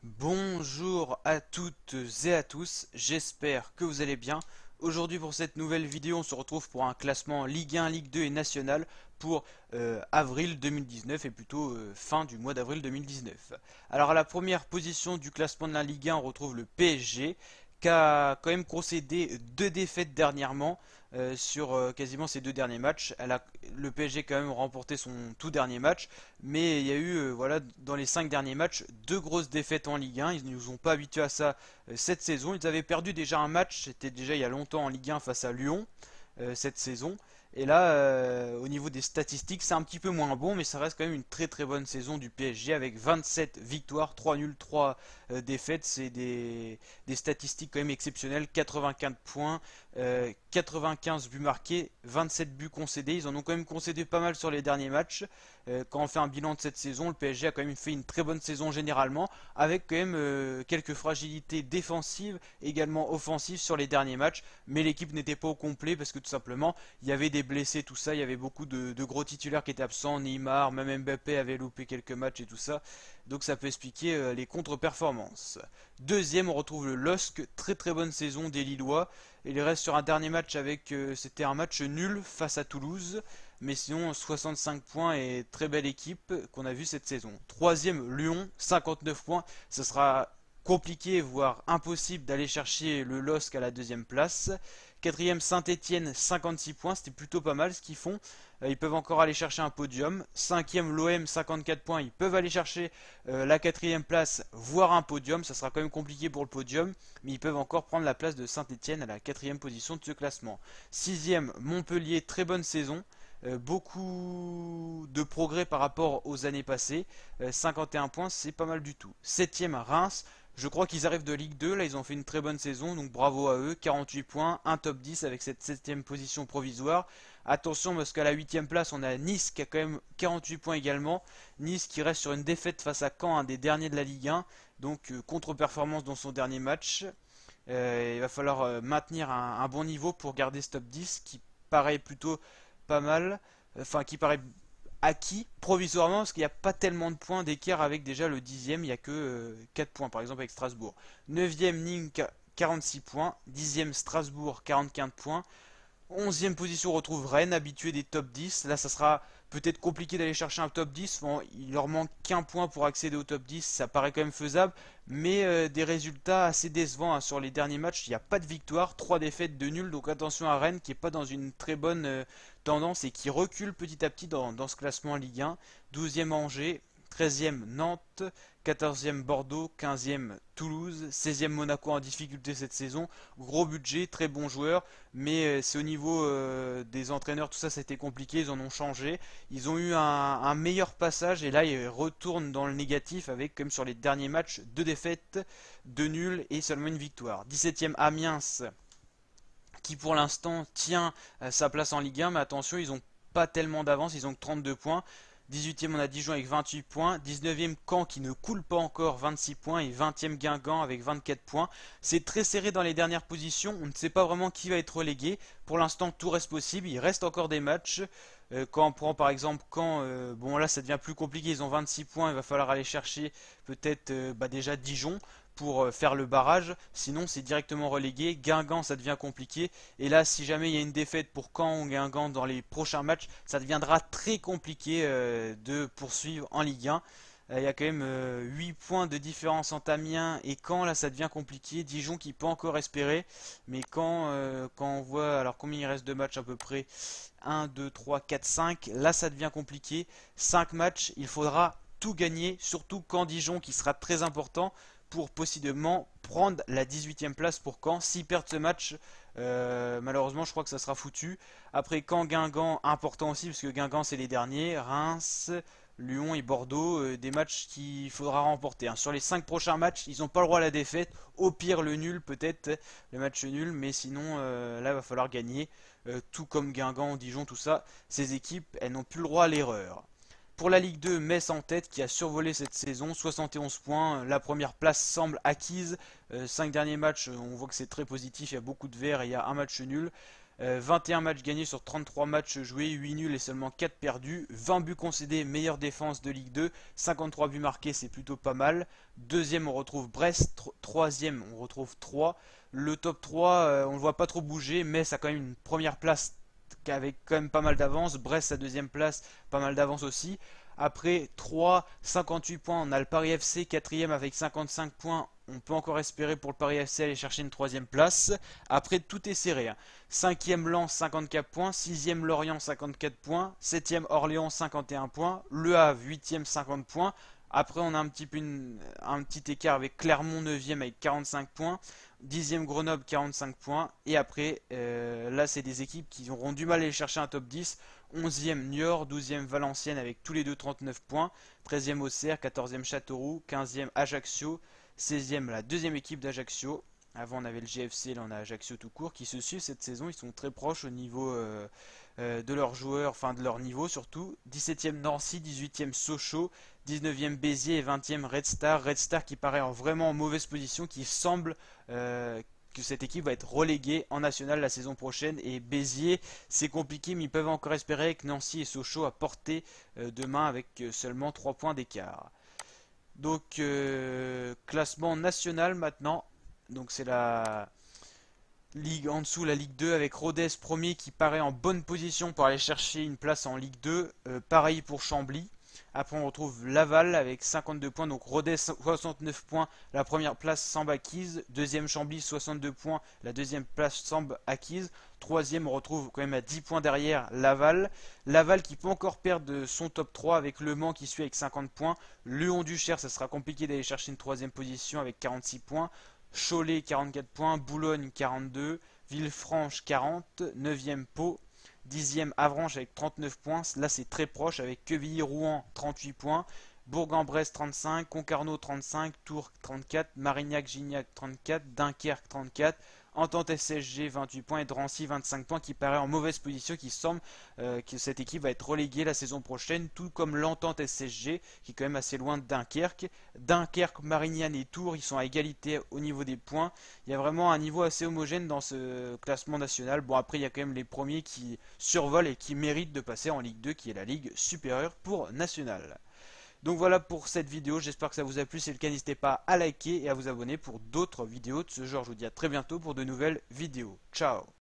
Bonjour à toutes et à tous, j'espère que vous allez bien. Aujourd'hui pour cette nouvelle vidéo, on se retrouve pour un classement Ligue 1, Ligue 2 et National pour avril 2019 et plutôt fin du mois d'avril 2019. Alors à la première position du classement de la Ligue 1, on retrouve le PSG qui a quand même concédé deux défaites dernièrement sur quasiment ses deux derniers matchs. Le PSG a quand même remporté son tout dernier match, mais il y a eu voilà, dans les 5 derniers matchs deux grosses défaites en Ligue 1. Ils ne nous ont pas habitués à ça cette saison. Ils avaient perdu déjà un match, c'était déjà il y a longtemps en Ligue 1 face à Lyon cette saison. Et là, au niveau des statistiques, c'est un petit peu moins bon, mais ça reste quand même une très très bonne saison du PSG avec 27 victoires, 3 nuls, 3 défaites. C'est des statistiques quand même exceptionnelles. 84 points, 95 buts marqués, 27 buts concédés. Ils en ont quand même concédé pas mal sur les derniers matchs. Quand on fait un bilan de cette saison, le PSG a quand même fait une très bonne saison généralement, avec quand même quelques fragilités défensives, également offensives sur les derniers matchs, mais l'équipe n'était pas au complet parce que tout simplement il y avait des blessés, tout ça, il y avait beaucoup de gros titulaires qui étaient absents, Neymar, même Mbappé avait loupé quelques matchs et tout ça, donc ça peut expliquer les contre-performances. Deuxième, on retrouve le LOSC, très très bonne saison des Lillois. Il reste sur un dernier match avec, c'était un match nul face à Toulouse, mais sinon 65 points et très belle équipe qu'on a vu cette saison. Troisième, Lyon, 59 points. Ce sera compliqué, voire impossible d'aller chercher le LOSC à la deuxième place. Quatrième, Saint-Étienne, 56 points, c'était plutôt pas mal ce qu'ils font. Ils peuvent encore aller chercher un podium. Cinquième, l'OM, 54 points, ils peuvent aller chercher la quatrième place, voire un podium. Ça sera quand même compliqué pour le podium, mais ils peuvent encore prendre la place de Saint-Étienne à la quatrième position de ce classement. Sixième, Montpellier, très bonne saison. Beaucoup de progrès par rapport aux années passées. 51 points, c'est pas mal du tout. Septième, Reims. Je crois qu'ils arrivent de Ligue 2, là ils ont fait une très bonne saison, donc bravo à eux. 48 points, un top 10 avec cette septième position provisoire. Attention parce qu'à la huitième place on a Nice qui a quand même 48 points également. Nice qui reste sur une défaite face à Caen, un des derniers de la Ligue 1, donc contre-performance dans son dernier match. Il va falloir maintenir un bon niveau pour garder ce top 10 qui paraît plutôt pas mal, enfin qui paraît acquis provisoirement parce qu'il n'y a pas tellement de points d'écart avec déjà le dixième, il n'y a que 4 points par exemple avec Strasbourg. Neuvième Nîmes 46 points, dixième Strasbourg 45 points, onzième position on retrouve Rennes, habitué des top 10. Là ça sera peut-être compliqué d'aller chercher un top 10, bon, il leur manque qu'un point pour accéder au top 10, ça paraît quand même faisable, mais des résultats assez décevants hein. Sur les derniers matchs, il n'y a pas de victoire, 3 défaites, 2 nuls, donc attention à Rennes qui n'est pas dans une très bonne tendance et qui recule petit à petit dans ce classement en Ligue 1. 12e Angers, 13e Nantes, 14e Bordeaux, 15e Toulouse, 16e Monaco en difficulté cette saison. Gros budget, très bons joueurs, mais c'est au niveau des entraîneurs, tout ça, c'était compliqué, ils en ont changé. Ils ont eu un meilleur passage et là ils retournent dans le négatif avec, comme sur les derniers matchs, deux défaites, deux nuls et seulement une victoire. 17e Amiens qui pour l'instant tient sa place en Ligue 1, mais attention, ils n'ont pas tellement d'avance, ils ont que 32 points. 18e, on a Dijon avec 28 points. 19e, Caen qui ne coule pas encore, 26 points. Et 20e, Guingamp avec 24 points. C'est très serré dans les dernières positions. On ne sait pas vraiment qui va être relégué. Pour l'instant, tout reste possible. Il reste encore des matchs. Quand on prend par exemple Caen, bon là ça devient plus compliqué. Ils ont 26 points. Il va falloir aller chercher peut-être déjà Dijon pour faire le barrage. Sinon, c'est directement relégué. Guingamp, ça devient compliqué. Et là, si jamais il y a une défaite pour Caen ou Guingamp dans les prochains matchs, ça deviendra très compliqué de poursuivre en Ligue 1. Il y a quand même 8 points de différence entre Amiens et Caen, là ça devient compliqué. Dijon qui peut encore espérer, mais quand on voit alors combien il reste de matchs à peu près, 1, 2, 3, 4, 5, là ça devient compliqué. 5 matchs, il faudra tout gagner, surtout Caen Dijon qui sera très important pour possiblement prendre la 18e place pour Caen. S'ils perdent ce match, malheureusement, je crois que ça sera foutu. Après Caen, Guingamp, important aussi, parce que Guingamp, c'est les derniers. Reims, Lyon et Bordeaux, des matchs qu'il faudra remporter, hein. Sur les 5 prochains matchs, ils n'ont pas le droit à la défaite. Au pire, le nul, peut-être, le match nul, mais sinon, là, il va falloir gagner. Tout comme Guingamp, Dijon, tout ça. Ces équipes, elles n'ont plus le droit à l'erreur. Pour la Ligue 2, Metz en tête qui a survolé cette saison, 71 points. La première place semble acquise. 5 derniers matchs, on voit que c'est très positif. Il y a beaucoup de verts et il y a un match nul. 21 matchs gagnés sur 33 matchs joués, 8 nuls et seulement 4 perdus. 20 buts concédés, meilleure défense de Ligue 2. 53 buts marqués, c'est plutôt pas mal. Deuxième, on retrouve Brest. Troisième, on retrouve Troyes. Le top 3, on ne le voit pas trop bouger, mais ça a quand même une première place avec quand même pas mal d'avance. Brest, sa deuxième place, pas mal d'avance aussi. Après 3, 58 points, on a le Paris FC, quatrième avec 55 points. On peut encore espérer pour le Paris FC aller chercher une troisième place. Après, tout est serré, hein. 5e Lens, 54 points. 6e Lorient, 54 points. 7e Orléans, 51 points. Le Havre, 8e, 50 points. Après, on a un petit écart avec Clermont 9e avec 45 points. 10e Grenoble 45 points. Et après, là, c'est des équipes qui auront du mal à aller chercher un top 10. 11e Niort, 12e Valenciennes avec tous les deux 39 points. 13e Auxerre, 14e Châteauroux, 15e Ajaccio, 16e la deuxième équipe d'Ajaccio. Avant on avait le GFC, là on a Ajaccio tout court qui se suivent cette saison. Ils sont très proches au niveau de leurs joueurs, enfin de leur niveau surtout. 17e Nancy, 18e Sochaux, 19e Béziers et 20e Red Star. Red Star qui paraît vraiment en mauvaise position, qui semble que cette équipe va être reléguée en national la saison prochaine. Et Béziers, c'est compliqué, mais ils peuvent encore espérer que Nancy et Sochaux à portée demain avec seulement 3 points d'écart. Donc classement national maintenant. Donc c'est la Ligue en dessous, la Ligue 2 avec Rodez premier qui paraît en bonne position pour aller chercher une place en Ligue 2. Pareil pour Chambly. Après on retrouve Laval avec 52 points, donc Rodez 69 points, la première place semble acquise. Deuxième Chambly 62 points, la deuxième place semble acquise. Troisième on retrouve quand même à 10 points derrière Laval. Laval qui peut encore perdre son top 3 avec Le Mans qui suit avec 50 points. Lyon-Duchère, ça sera compliqué d'aller chercher une troisième position avec 46 points. Cholet 44 points, Boulogne 42, Villefranche 40, 9e Pau, 10e Avranches avec 39 points, là c'est très proche avec Quevilly-Rouen 38 points, Bourg-en-Bresse 35, Concarneau 35, Tours 34, Marignac-Gignac 34, Dunkerque 34, Entente SSG 28 points et Drancy 25 points qui paraît en mauvaise position, qui semble que cette équipe va être reléguée la saison prochaine, tout comme l'Entente SSG qui est quand même assez loin de Dunkerque. Dunkerque, Marignane et Tours, ils sont à égalité au niveau des points. Il y a vraiment un niveau assez homogène dans ce classement national. Bon après il y a quand même les premiers qui survolent et qui méritent de passer en Ligue 2 qui est la ligue supérieure pour national. Donc voilà pour cette vidéo, j'espère que ça vous a plu. Si c'est le cas, n'hésitez pas à liker et à vous abonner pour d'autres vidéos de ce genre. Je vous dis à très bientôt pour de nouvelles vidéos. Ciao!